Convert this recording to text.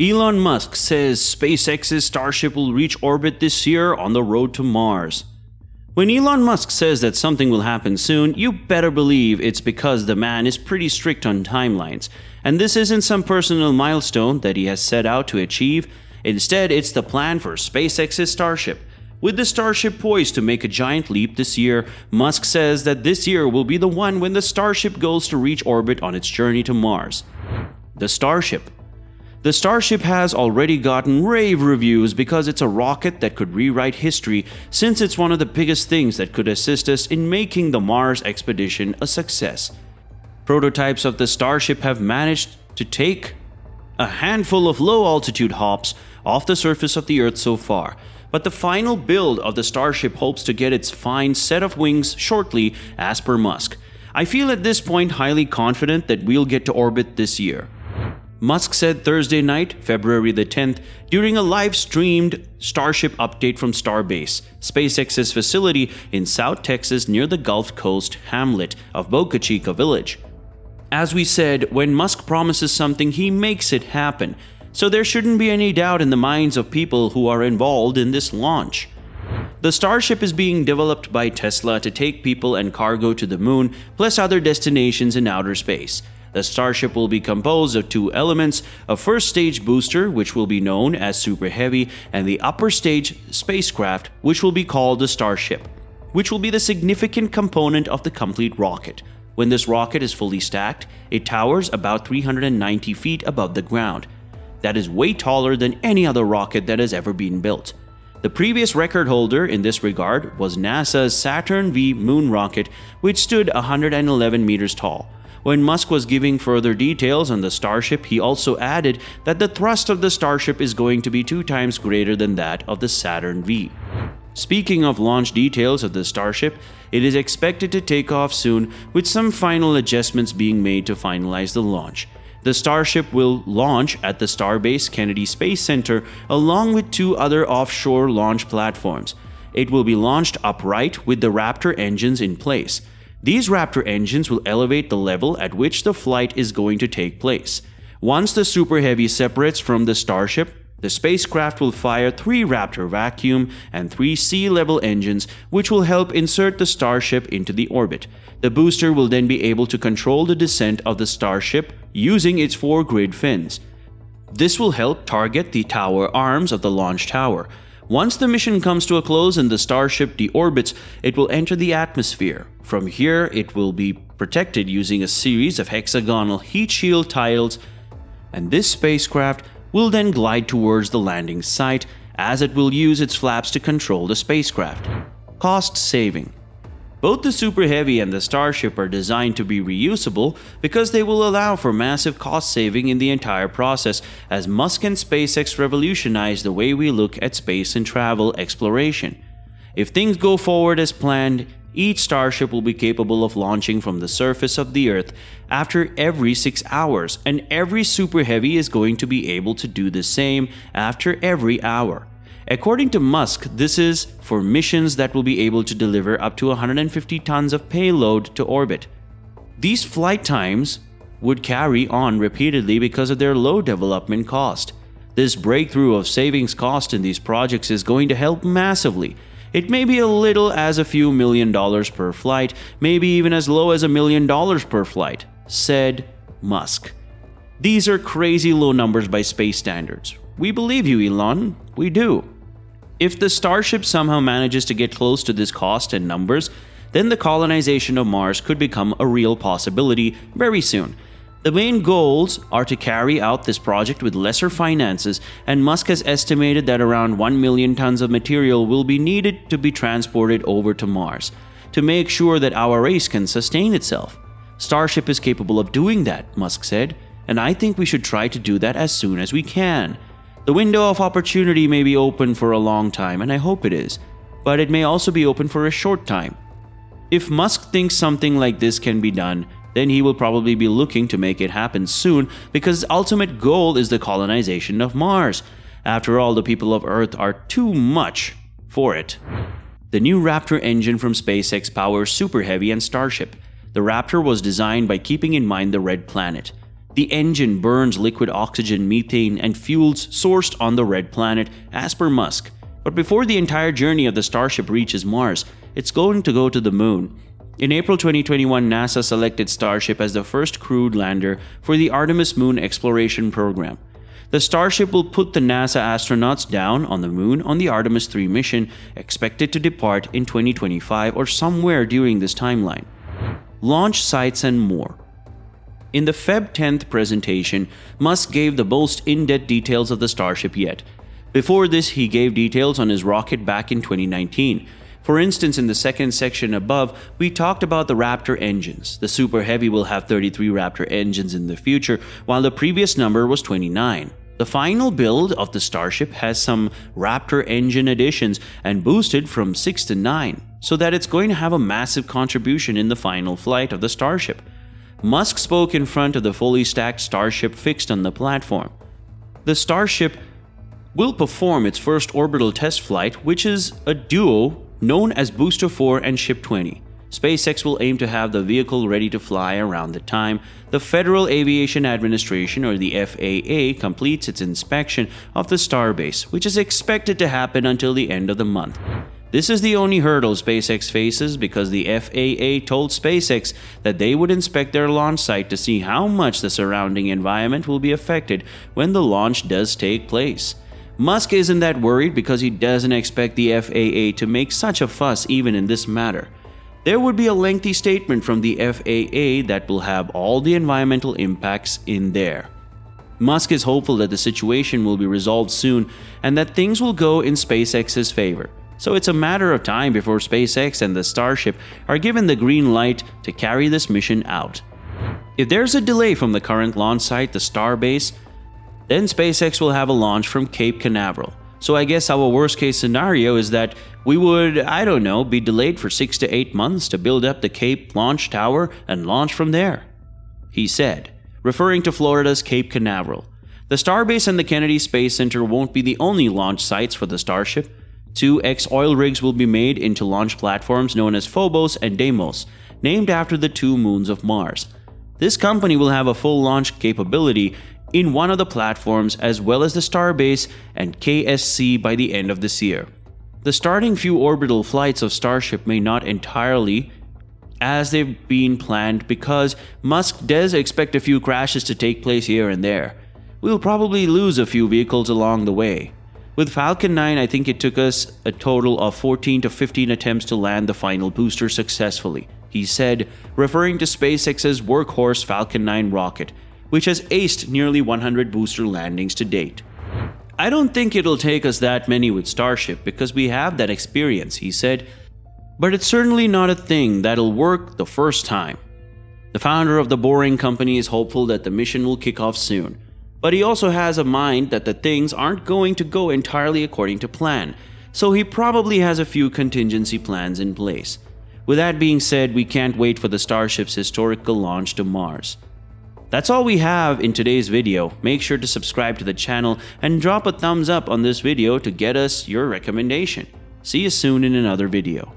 Elon Musk says SpaceX's Starship will reach orbit this year on the road to Mars. When Elon Musk says that something will happen soon, you better believe it's because the man is pretty strict on timelines, and this isn't some personal milestone that he has set out to achieve. Instead, it's the plan for SpaceX's Starship. With the Starship poised to make a giant leap this year, Musk says that this year will be the one when the Starship goes to reach orbit on its journey to Mars. The Starship. The Starship has already gotten rave reviews because it's a rocket that could rewrite history, since it's one of the biggest things that could assist us in making the Mars expedition a success. Prototypes of the Starship have managed to take a handful of low-altitude hops off the surface of the Earth so far, but the final build of the Starship hopes to get its fine set of wings shortly, as per Musk. I feel at this point highly confident that we'll get to orbit this year. Musk said Thursday night, February the 10th, during a live-streamed Starship update from Starbase, SpaceX's facility in South Texas near the Gulf Coast hamlet of Boca Chica Village. As we said, when Musk promises something, he makes it happen, so there shouldn't be any doubt in the minds of people who are involved in this launch. The Starship is being developed by Tesla to take people and cargo to the moon, plus other destinations in outer space. The Starship will be composed of two elements, a first-stage booster, which will be known as Super Heavy, and the upper-stage spacecraft, which will be called the Starship, which will be the significant component of the complete rocket. When this rocket is fully stacked, it towers about 390 feet above the ground. That is way taller than any other rocket that has ever been built. The previous record holder in this regard was NASA's Saturn V moon rocket, which stood 111 meters tall. When Musk was giving further details on the Starship, he also added that the thrust of the Starship is going to be 2 times greater than that of the Saturn V. Speaking of launch details of the Starship, it is expected to take off soon, with some final adjustments being made to finalize the launch. The Starship will launch at the Starbase Kennedy Space Center along with 2 other offshore launch platforms. It will be launched upright with the Raptor engines in place. These Raptor engines will elevate the level at which the flight is going to take place. Once the Super Heavy separates from the Starship, the spacecraft will fire 3 Raptor vacuum and 3 sea-level engines, which will help insert the Starship into the orbit. The booster will then be able to control the descent of the Starship using its 4 grid fins. This will help target the tower arms of the launch tower. Once the mission comes to a close and the Starship deorbits, it will enter the atmosphere. From here, it will be protected using a series of hexagonal heat shield tiles, and this spacecraft will then glide towards the landing site, as it will use its flaps to control the spacecraft. Cost saving. Both the Super Heavy and the Starship are designed to be reusable because they will allow for massive cost saving in the entire process, as Musk and SpaceX revolutionize the way we look at space and travel exploration. If things go forward as planned, each Starship will be capable of launching from the surface of the Earth after every 6 hours, and every Super Heavy is going to be able to do the same after every hour. According to Musk, this is for missions that will be able to deliver up to 150 tons of payload to orbit. These flight times would carry on repeatedly because of their low development cost. This breakthrough of savings cost in these projects is going to help massively. It may be a little as a few $1 million per flight, maybe even as low as $1 million per flight, said Musk. These are crazy low numbers by space standards. We believe you, Elon. We do. If the Starship somehow manages to get close to this cost and numbers, then the colonization of Mars could become a real possibility very soon. The main goals are to carry out this project with lesser finances, and Musk has estimated that around 1 million tons of material will be needed to be transported over to Mars, to make sure that our race can sustain itself. Starship is capable of doing that, Musk said, and I think we should try to do that as soon as we can. The window of opportunity may be open for a long time, and I hope it is, but it may also be open for a short time. If Musk thinks something like this can be done, then he will probably be looking to make it happen soon, because his ultimate goal is the colonization of Mars. After all, the people of Earth are too much for it. The new Raptor engine from SpaceX powers Super Heavy and Starship. The Raptor was designed by keeping in mind the red planet. The engine burns liquid oxygen, methane, and fuels sourced on the red planet, as per Musk. But before the entire journey of the Starship reaches Mars, it's going to go to the moon. In April 2021, NASA selected Starship as the first crewed lander for the Artemis Moon Exploration Program. The Starship will put the NASA astronauts down on the moon on the Artemis 3 mission, expected to depart in 2025 or somewhere during this timeline. Launch sites and more. In the Feb 10th presentation, Musk gave the most in-depth details of the Starship yet. Before this, he gave details on his rocket back in 2019. For instance, in the second section above, we talked about the Raptor engines. The Super Heavy will have 33 Raptor engines in the future, while the previous number was 29. The final build of the Starship has some Raptor engine additions and boosted from 6 to 9, so that it's going to have a massive contribution in the final flight of the Starship. Musk spoke in front of the fully stacked Starship fixed on the platform. The Starship will perform its first orbital test flight, which is a duo known as Booster 4 and Ship 20. SpaceX will aim to have the vehicle ready to fly around the time the Federal Aviation Administration, or the FAA, completes its inspection of the Starbase, which is expected to happen until the end of the month. This is the only hurdle SpaceX faces because the FAA told SpaceX that they would inspect their launch site to see how much the surrounding environment will be affected when the launch does take place. Musk isn't that worried because he doesn't expect the FAA to make such a fuss even in this matter. There would be a lengthy statement from the FAA that will have all the environmental impacts in there. Musk is hopeful that the situation will be resolved soon and that things will go in SpaceX's favor. So it's a matter of time before SpaceX and the Starship are given the green light to carry this mission out. If there's a delay from the current launch site, the Starbase, then SpaceX will have a launch from Cape Canaveral. So I guess our worst case scenario is that we would, be delayed for 6 to 8 months to build up the Cape launch tower and launch from there, he said, referring to Florida's Cape Canaveral. The Starbase and the Kennedy Space Center won't be the only launch sites for the Starship. 2 ex-oil rigs will be made into launch platforms known as Phobos and Deimos, named after the 2 moons of Mars. This company will have a full launch capability in one of the platforms as well as the Starbase and KSC by the end of this year. The starting few orbital flights of Starship may not entirely as they've been planned because Musk does expect a few crashes to take place here and there. We'll probably lose a few vehicles along the way. With Falcon 9, I think it took us a total of 14 to 15 attempts to land the final booster successfully, he said, referring to SpaceX's workhorse Falcon 9 rocket, which has aced nearly 100 booster landings to date. I don't think it'll take us that many with Starship because we have that experience, he said, but it's certainly not a thing that'll work the first time. The founder of the Boring Company is hopeful that the mission will kick off soon, but he also has a mind that the things aren't going to go entirely according to plan, so he probably has a few contingency plans in place. With that being said, we can't wait for the Starship's historical launch to Mars. That's all we have in today's video. Make sure to subscribe to the channel and drop a thumbs up on this video to get us your recommendation. See you soon in another video.